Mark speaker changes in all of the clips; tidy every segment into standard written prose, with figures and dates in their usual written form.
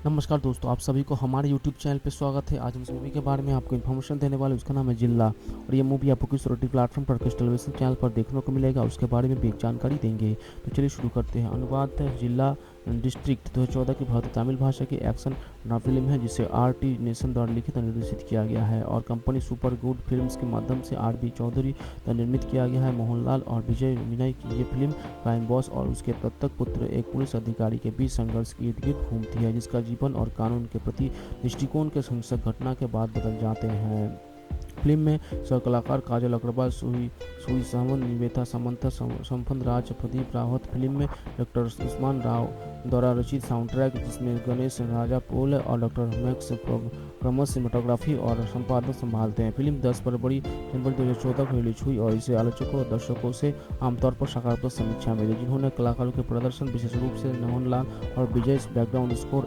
Speaker 1: नमस्कार दोस्तों, आप सभी को हमारे यूट्यूब चैनल पे स्वागत है। आज हम इस मूवी के बारे में आपको इन्फॉर्मेशन देने वाले, उसका नाम है जिल्ला। और ये मूवी आपको किस OTT प्लेटफॉर्म पर, किस टेलीविजन चैनल पर देखने को मिलेगा, उसके बारे में भी एक जानकारी देंगे। तो चलिए शुरू करते हैं। अनुवाद है जिला डिस्ट्रिक्ट 2014 की भारतीय तमिल भाषा की एक्शन फिल्म है, जिसे RT नेशन द्वारा लिखित और निर्देशित किया गया है और कंपनी सुपर गुड फिल्म्स के माध्यम से RB चौधरी द्वारा निर्मित किया गया है। मोहनलाल और विजय विनय की ये फिल्म क्राइम बॉस और उसके दत्तक पुत्र एक पुलिस अधिकारी के बीच संघर्ष के इर्द गिर्द घूमती है, जिसका जीवन और कानून के प्रति दृष्टिकोण के हिंसक घटना के बाद बदल जाते हैं। फिल्म में सह कलाकार काजल अग्रवाल, सुई सावंत, निवेथा सामंत, संपत राज, प्रदीप रावत। फिल्म में डॉक्टर उस्मान राव द्वारा रचित साउंड ट्रैक, जिसमें गणेश राजापोल और डॉक्टर मैक्स क्रमश सिनेमेटोग्राफी और संपादन संभालते हैं। फिल्म 10 फरवरी जनवरी 2014 को रिलीज हुई और इसे आलोचकों और दर्शकों से आमतौर पर सकारात्मक समीक्षा मिली, जिन्होंने कलाकारों के प्रदर्शन, विशेष रूप से मोहनलाल और विजय बैकग्राउंड स्कोर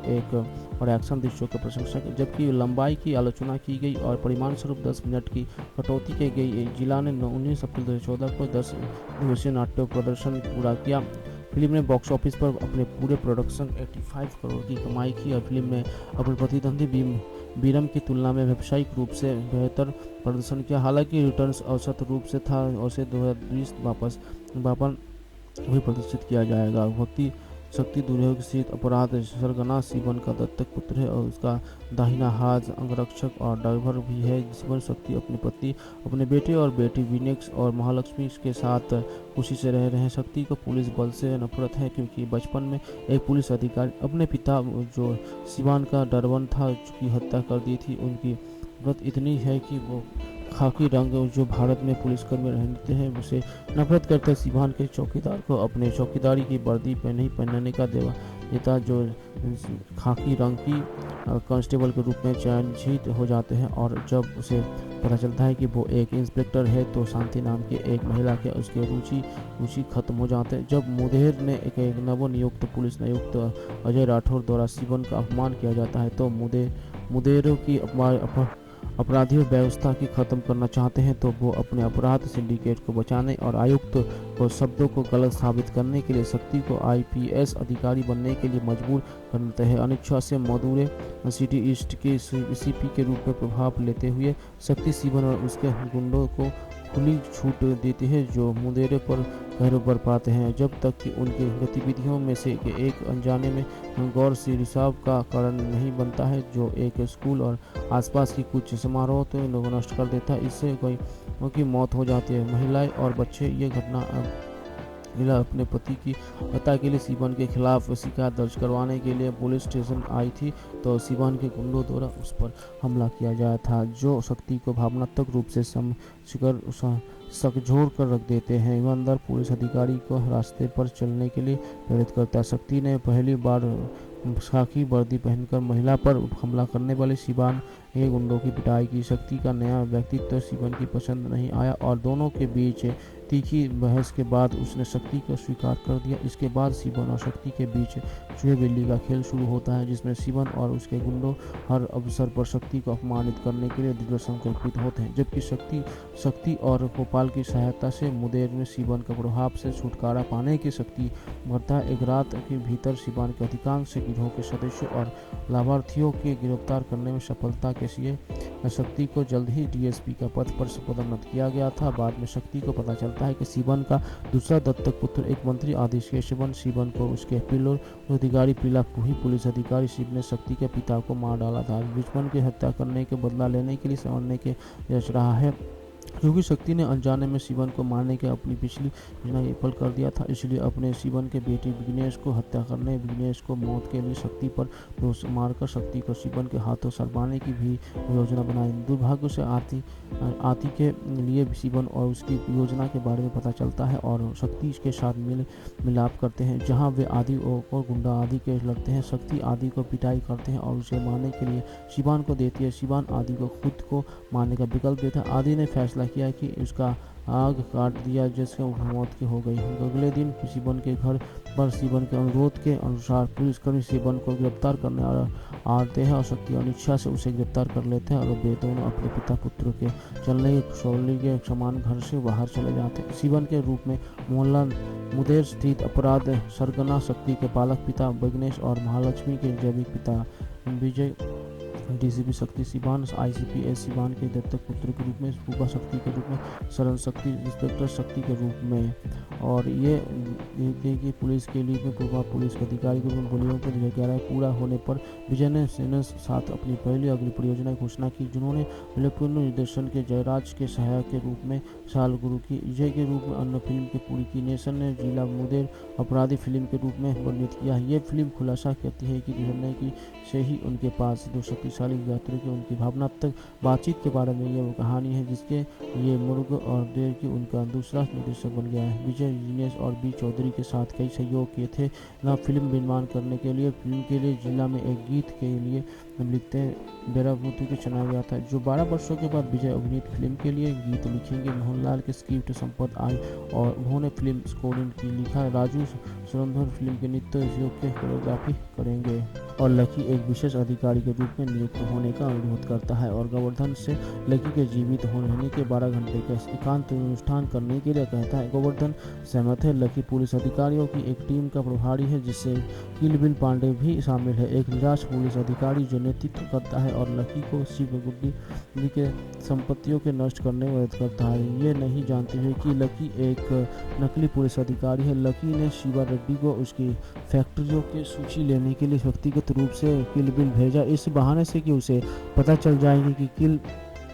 Speaker 1: और एक्शन दृश्यों की प्रशंसा की, जबकि लंबाई की आलोचना की गई और परिमाण स्वरूप 10 मिनट की कटौती की गई। जिला ने 19 अप्रैल 2014 को 10 दिवसीय नाट्य प्रदर्शन पूरा किया। फिल्म ने बॉक्स ऑफिस पर अपने पूरे प्रोडक्शन 85 करोड़ की कमाई की और फिल्म में अपने प्रतिद्वंदी बीरम की तुलना में व्यावसायिक रूप से बेहतर प्रदर्शन किया। हालांकि रिटर्न्स औसत रूप से था और उसे 2020 वापस भी प्रदर्शित किया जाएगा। भक्ति शक्ति दुर्योग स्थित अपराध सरगना शिवन का दत्तक पुत्र है और उसका दाहिना हाथ अंगरक्षक और ड्राइवर भी है। शिवन शक्ति अपनी पत्नी, अपने बेटे और बेटी विनेक्स और महालक्ष्मी के साथ खुशी से रह रहे हैं। शक्ति को पुलिस बल से नफरत है क्योंकि बचपन में एक पुलिस अधिकारी अपने पिता, जो शिवान का डरवन था, की हत्या कर दी थी। उनकी नफरत इतनी है कि वो खाकी रंग जो भारत में पुलिसकर्मी रहते हैं उसे नफरत करते। सिवान के चौकीदार को अपने चौकीदारी की वर्दी नहीं पहनने का देता, जो खाकी रंग की कांस्टेबल के रूप में चयनित हो जाते हैं। और जब उसे पता चलता है कि वो एक इंस्पेक्टर है तो शांति नाम की एक महिला के उसके रुचि खत्म हो जाते हैं। जब मुदेर ने एक नवनियुक्त पुलिस आयुक्त अजय राठौर द्वारा शिवन का अपमान किया जाता है तो मुदेरों की अपराधियों व्यवस्था की खत्म करना चाहते हैं, तो वो अपने अपराध सिंडिकेट को बचाने और आयुक्त को शब्दों को गलत साबित करने के लिए शक्ति को IPS अधिकारी बनने के लिए मजबूर करते हैं। अनिच्छा से मदुरे सिटी ईस्ट के CP के रूप में प्रभाव लेते हुए शक्ति शिवन और उसके गुंडों को खुली छूट देती है, जो मुदेरे पर कहर बर पाते हैं, जब तक कि उनकी गतिविधियों में से एक अनजाने में गौर से रिसाव का कारण नहीं बनता है, जो एक स्कूल और आसपास की कुछ समारोह तो लोग नष्ट कर देता है। इससे कोई की मौत हो जाती है। महिलाएं और बच्चे ये घटना महिला अपने पति की हत्या के लिए शिवन के खिलाफ शिकायत दर्ज करवाने के लिए पुलिस स्टेशन आई थी, तो शिवन के गुंडों द्वारा उस पर हमला किया गया था, जो शक्ति को भावनात्मक रूप से सकझोर कर रख देते हैं। ईमानदार पुलिस अधिकारी को रास्ते पर चलने के लिए प्रेरित करता है। शक्ति ने पहली बार खाकी वर्दी पहनकर महिला पर हमला करने वाले शिवान के गुंडों की पिटाई की। शक्ति का नया व्यक्तित्व शिवन की पसंद नहीं आया और दोनों के बीच तीखी बहस के बाद उसने शक्ति को स्वीकार कर दिया। इसके बाद शिवन और शक्ति के बीच चूहे बिल्ली का खेल शुरू होता है, जिसमें शिवन और उसके गुंडों हर अवसर पर शक्ति को अपमानित करने के लिए दृढ़ संकल्पित होते हैं, जबकि शक्ति और गोपाल की सहायता से मुदेर में शिवन का प्रभाव से छुटकारा पाने की शक्ति बढ़ता है। एक रात के भीतर शिवन के अधिकांश गिरोह के सदस्यों और लाभार्थियों के गिरफ्तार करने में सफलता के लिए शक्ति को जल्द ही DSP का पद पर पदोन्नत किया गया था। बाद में शक्ति को पता चलता है कि शिवन का दूसरा दत्तक पुत्र एक मंत्री आदेश शिवन को उसके पिलोर अधिकारी पीला कुही पुलिस अधिकारी शिव ने शक्ति के पिता को मार डाला था। दुश्मन की हत्या करने के बदला लेने के लिए समझने के रच रहा है, क्योंकि शक्ति ने अनजाने में शिवन को मारने के अपनी पिछली योजना विफल कर दिया था। इसलिए अपने शिवन के बेटी विघ्नेश को हत्या करने, विघ्नेश को मौत के लिए शक्ति पर दोष मारकर शक्ति को शिवन के हाथों सरवाने की भी योजना बनाई। दुर्भाग्य से आती के लिए शिवन और उसकी योजना के बारे में पता चलता है और शक्ति के साथ मिलाप करते हैं, जहाँ वे आदि और गुंडा आदि के लड़ते हैं। शक्ति आदि को पिटाई करते हैं और उसे मारने के लिए शिवान को देती है। शिवान आदि को खुद को मारने का विकल्प देता है। आदि ने फैसला किया कि उसका आग काट दिया, जिससे मौत की हो गई। अगले दिन शिवन के घर पर शिवन के अनुरोध के अनुसार पुलिसकर्मी शिवन को गिरफ्तार करने आते हैं और शक्ति और इच्छा से उसे गिरफ्तार कर लेते हैं और वे दोनों अपने पिता पुत्र के चलने की शौली के समान घर से बाहर चले जाते हैं। शिवन के रूप में मोहल्ला मुदेर स्थित अपराध सरगना, शक्ति के पालक पिता विघ्नेश और महालक्ष्मी के जैविक पिता विजय, डीसीपी शक्ति सिवान, आईसीपी एस सिवान के दत्तक पुत्र के रूप में, फूफा शक्ति के रूप में, शरण शक्ति इंस्पेक्टर शक्ति के रूप में, और ये कि पुलिस के लिए में पूर्वा पुलिस के अधिकारी के रूप में गोलियों के 2011 पूरा होने पर विजय ने सेना साथ अपनी पहली अग्नि परियोजना की घोषणा की, जिन्होंने विलेपुर निर्देशन के जयराज के सहायक के रूप में साल गुरु की विजय के रूप में अन्य फिल्म की पूरी की। नेशन ने जिला मुदेर अपराधी फिल्म के रूप में वर्णित किया। ये फिल्म खुलासा करती है कि निर्णय की से ही उनके पास दो शक्तिशाली यात्री की उनकी भावनात्मक बातचीत के बारे में यह कहानी है, जिसके ये मुर्ग और देर की उनका दूसरा निर्देशक बन गया है। विजय दिनेश और बी चौधरी के साथ कई सहयोग किए थे न फिल्म निर्माण करने के लिए। फिल्म के लिए जिला में एक गीत के लिए लिखते बेराबूती को चुना गया था, जो 12 वर्षों के बाद विजय अभिनीत फिल्म के लिए गीत लिखेंगे। मोहनलाल के स्क्रिप्ट संपद आई और उन्होंने फिल्म स्कोरिंग की लिखा। राजू सुरंधर फिल्म के नृत्य योग के कोरियोग्राफी करेंगे और लकी एक विशेष अधिकारी के रूप में नियुक्त होने का अनुरोध करता है और गोवर्धन से लकी के जीवित होने के 12 घंटे का एकांत अनुष्ठान करने के लिए कहता है। गोवर्धन सहमत है। लकी पुलिस अधिकारियों की एक टीम का प्रभारी है, जिससे किल बिल पांडे भी शामिल है, एक निराश पुलिस अधिकारी जो नेतृत्व करता है और लकी को शिव गुड्डी के संपत्तियों के नष्ट करने में मदद करता है। ये नहीं जानते हुए कि लकी एक नकली पुलिस अधिकारी है। लकी ने शिवा रेड्डी को उसकी फैक्ट्रियों की सूची लेने के लिए व्यक्तिगत रूप से किल बिल भेजा, इस बहाने से कि उसे पता चल जाएगी कि किल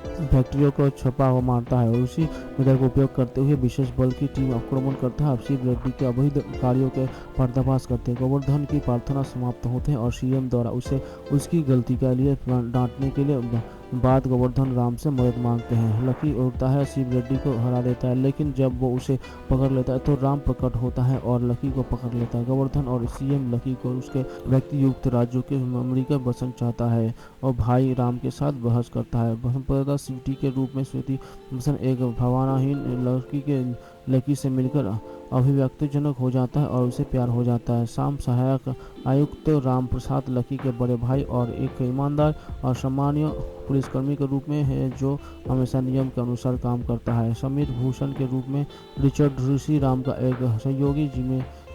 Speaker 1: फैक्ट्रियों को छुपा हुआ मारता है, और उसी मेथड का उपयोग करते हुए विशेष बल की टीम आक्रमण करता है। शिव रेड्डी के अवैध कार्यों के पर्दाफाश करते हैं। गोवर्धन की प्रार्थना समाप्त होते हैं और सीएम द्वारा उसे उसकी गलती के लिए डांटने के लिए बाद गोवर्धन राम से मदद मांगते हैं। लकी उड़ता है, शिव रेड्डी को हरा देता है, लेकिन जब वो उसे पकड़ लेता है तो राम प्रकट होता है और लकी को पकड़ लेता है। गोवर्धन और सीएम लकी को उसके व्यक्ति युक्त राज्यों के अमेरिका बसन चाहता है और भाई राम के साथ बहस करता है। संपदा स्वीटी के रूप में स्वीटी बसन एक भावनाहीन लड़की के लकी से मिलकर अभिव्यक्तिजनक हो जाता है और उसे प्यार हो जाता है। शाम सहायक आयुक्त राम प्रसाद लकी के बड़े भाई और एक ईमानदार और सम्मानीय पुलिसकर्मी के रूप में है, जो हमेशा नियम के अनुसार काम करता है। समीर भूषण के रूप में रिचर्ड ऋषि राम का एक सहयोगी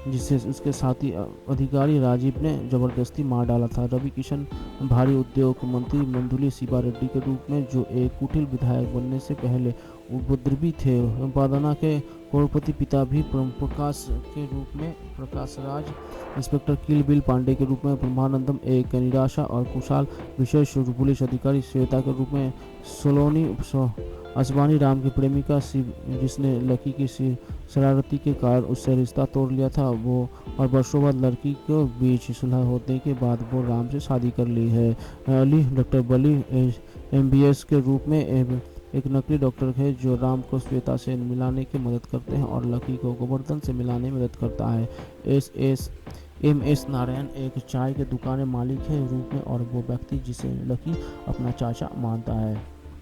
Speaker 1: जिसे उसके साथी अधिकारी राजीव ने जबरदस्ती मार डाला था। रवि किशन भारी उद्योग मंत्री मंदुली शिवा रेड्डी के रूप में, जो एक कुटिल विधायक बनने से पहले उपद्रवी थे। संपादना के करोड़पति पिता भी प्रकाश के रूप में प्रकाश राज, इंस्पेक्टर किल बिल पांडे के रूप में ब्रह्मानंदम एक निराशा और कुशाल विशेष पुलिस अधिकारी, श्वेता के रूप में सोलोनी असबानी राम की प्रेमिका शिव, जिसने लकी की शरारती के कारण उससे रिश्ता तोड़ लिया था, वो और वर्षों बाद लड़की के बीच सुलह होने के बाद वो राम से शादी कर ली है। अली डॉक्टर बली MBS के रूप में एक नकली डॉक्टर है, जो राम को श्वेता से मिलाने की मदद करते हैं और लकी को गोवर्धन से मिलाने में मदद करता है। MS नारायण एक चाय के दुकान मालिक है रूप में, और वो व्यक्ति जिसे लकी अपना चाचा मानता है।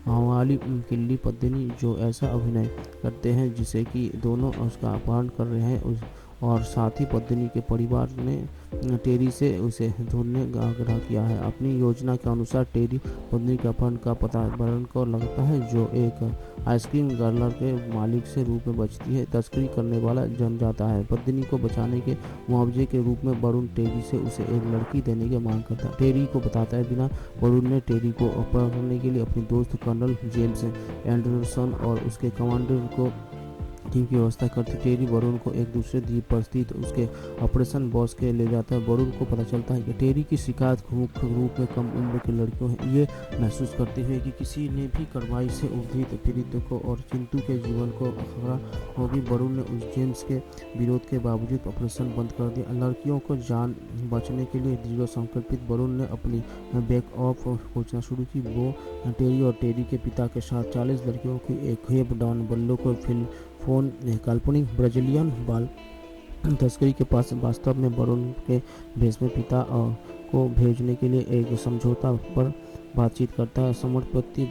Speaker 1: मावाली किल्ली पद्मिनी, जो ऐसा अभिनय करते हैं जिसे कि दोनों उसका अपहरण कर रहे हैं, और साथ ही पद्मिनी के परिवार ने टेरी से उसे ढूंढने का आग्रह किया है। अपनी योजना के अनुसार टेरी पद्मिनी के अपहरण का पता वरुण को लगता है, जो एक आइसक्रीम गर्लर के मालिक से रूप में बचती है। तस्करी करने वाला जन जाता है। पद्मिनी को बचाने के मुआवजे के रूप में वरुण टेरी से उसे एक लड़की देने की मांग करता है। टेरी को बताता है बिना वरुण ने टेरी को अपहरण के लिए अपने दोस्त कर्नल जेम्स एंडरसन और उसके कमांडर को टीम की व्यवस्था करती। टेरी वरुण को एक दूसरे द्वीप पर स्थित उसके ऑपरेशन बॉस के ले जाता है। वरुण को पता चलता है कि टेरी की शिकायत मुख्य रूप में कम उम्र की लड़कियों है। ये महसूस करते हुए कि किसी ने भी कार्रवाई से उद्धित पीड़ित को और चिंटू के जीवन को खतरा होगी, वरुण ने उस जेम्स के विरोध के बावजूद ऑपरेशन बंद कर दिया। लड़कियों को जान बचने के लिए दृढ़ संकल्पित वरुण ने अपनी बैक ऑफ खोजना शुरू की। वो टेरी और टेरी के पिता के साथ 40 लड़कियों की एक हेब डॉन बल्लो को फोन काल्पनिक ब्राजीलियन बाल तस्करी के पास वास्तव में वरुण के भेष में पिता को भेजने के लिए एक समझौता पर बातचीत करता है। समवर्ती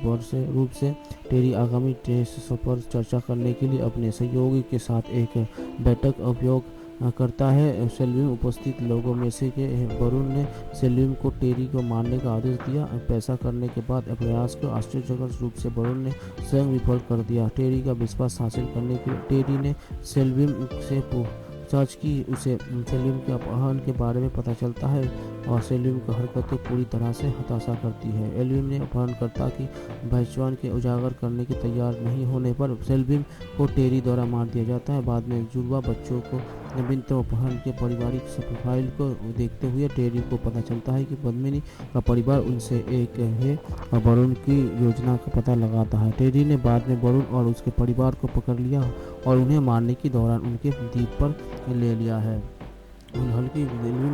Speaker 1: रूप से टेरी आगामी टेस्ट पर चर्चा करने के लिए अपने सहयोगी के साथ एक बैठक उपयोग करता है। सेल्वियम उपस्थित लोगों में से के वरुण ने सेल्वियम को टेरी को मारने का आदेश दिया। ऐसा करने के बाद प्रयास को आश्चर्यजनक रूप से वरुण ने स्वयं विफल कर दिया। टेरी का विश्वास हासिल करने के लिए टेरी ने सेल्वियम से पूछताछ की। उसे सेल्वियम के अपहरण के बारे में पता चलता है और सेल्वियम की हरकतें पूरी तरह से हताशा करती है। सेल्वियम ने अपहरणकर्ता की पहचान के उजागर करने के तैयार नहीं होने पर सेल्वियम को टेरी द्वारा मार दिया जाता है। बाद में जुड़वा बच्चों को नवीनतम अपहरण के पारिवारिक प्रोफाइल को देखते हुए टेरी को पता चलता है कि पद्मिनी का परिवार उनसे एक है और वरुण की योजना का पता लगाता है। टेरी ने बाद में वरुण और उसके परिवार को पकड़ लिया और उन्हें मारने के दौरान उनके द्वीप पर ले लिया है। हल्की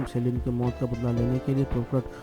Speaker 1: सेल्वियम की मौत का बदला लेने के लिए प्रकट